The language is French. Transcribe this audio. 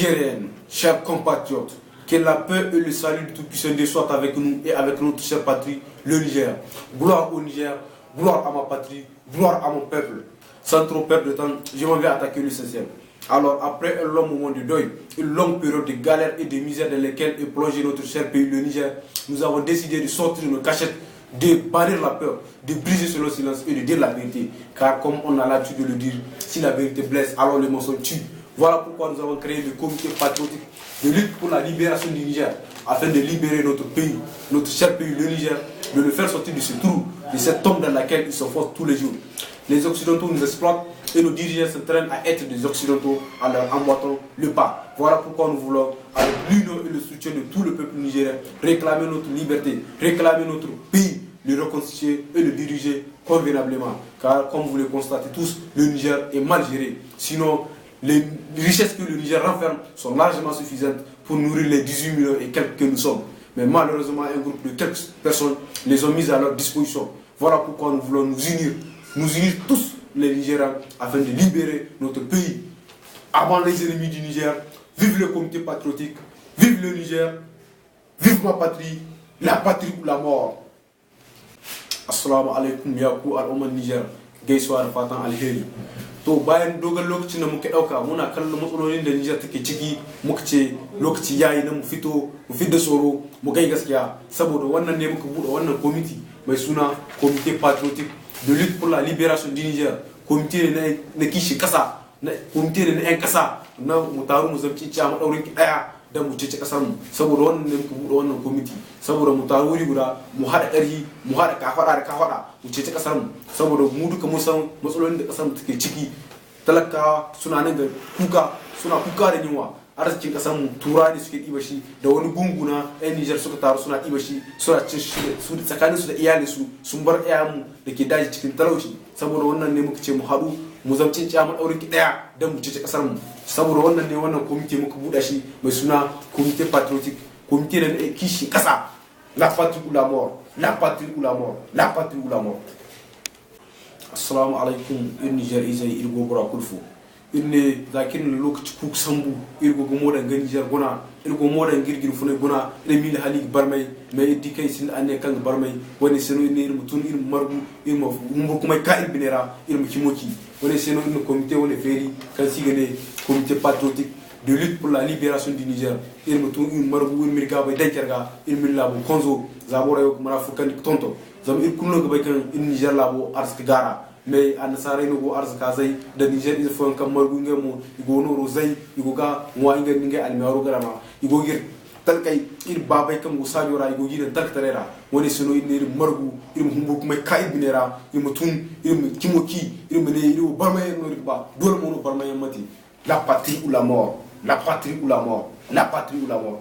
Nigériennes, chers compatriotes, que la paix et le salut du Tout-Puissant Dieu soient avec nous et avec notre chère patrie, le Niger. Gloire au Niger, gloire à ma patrie, gloire à mon peuple. Sans trop perdre de temps, je m'en vais attaquer l'essentiel. Alors, après un long moment de deuil, une longue période de galère et de misère dans laquelle est plongé notre cher pays, le Niger, nous avons décidé de sortir de nos cachettes, de bannir la peur, de briser sur le silence et de dire la vérité. Car comme on a l'habitude de le dire, si la vérité blesse, alors le mensonge tue. Voilà pourquoi nous avons créé le comité patriotique de lutte pour la libération du Niger, afin de libérer notre pays, notre cher pays, le Niger, de le faire sortir de ce trou, de cette tombe dans laquelle il s'enfonce tous les jours. Les Occidentaux nous exploitent et nos dirigeants s'entraînent à être des Occidentaux en leur emboîtant le pas. Voilà pourquoi nous voulons, avec l'union et le soutien de tout le peuple nigérien, réclamer notre liberté, réclamer notre pays, le reconstituer et le diriger convenablement. Car comme vous le constatez tous, le Niger est mal géré. Sinon, les richesses que le Niger renferme sont largement suffisantes pour nourrir les 18 millions et quelques que nous sommes. Mais malheureusement, un groupe de quelques personnes les ont mises à leur disposition. Voilà pourquoi nous voulons nous unir tous les Nigériens afin de libérer notre pays. Avant les ennemis du Niger, vive le comité patriotique, vive le Niger, vive ma patrie, la patrie ou la mort. Assalamu alaikum yaku al'ummar Niger, gaisuwa da fatan alheri. To bayan dogon lokacin da muka dauka muna kallon matsalolin da Niger take ciki, muka ce lokaci yayi na mu fidda tsoro mu gai gaskiya, saboda wannan ne muka bude wannan committee mai suna comité patriotique de lutte pour la libération du Niger. Comité na kishi kasa, comité na 'yan kasa, na mu taru mu zamci mu daurin ki daya dan mu cece kasar mu, saboda wannan ne muka bude wannan committee, saboda mu taru wuri guda mu hada ƙarfi, mu hada kafada da kafada mu cece kasar mu, saboda mu duka mun san matsalolin da kasar mu take ciki. Talakawa suna nan da kuka da yunwa, arzikin kasar mu tura ne suke ɗiba shi da wani gunguna 'yan Nijar suka taru suna ɗiba shi, suna cin shi su tsakanin su da iyalin su, sun bar mu da ke daji cikin talauci. Saboda wannan ne muka ce mu haɗu mu zamcin mu ɗaurin ki ɗaya don mu cece kasar mu. Saboda wannan ne wannan komite muka buɗa shi mai suna comité patriotique, comité na kishi kasa, la patrie ou la mort, la patrie ou la mort, la patrie ou la mort. Assalamu alaikum in Niger izai irgo bura kulfu. Inne zakin lokaci ku sambu irgo go modan gani jar gona irgo modan girgin fune gona ina mil hali barmai mai dikai sin anne kan barmai wani seno ne ir mutun ir margu ir mu kuma ka ir binera ir mu kimoki wani seno in comité wani feri kan sigane comité patriotique de lutte pour la libération du Niger ir mutun ir margu ir mirga bay dankerga ir mil labo konzo zabora yo mara fukan tonto zam ir kunno ga bay kan in Niger labo arsk gara. Mais en saré no arzaka zai da Niger is fon kan margu ngemo igo no rozai igo ga wa inga ninga almaro garama igo gir talkai ir babay kam go sajo ra igo gir talktarera woni sino ir margu ir humbu kuma kai binera ir mutun ir kimoki ir mene ir barmay no ba dole mo no barmay mati la patrie ou la mort, la patrie ou la mort, la patrie ou la mort.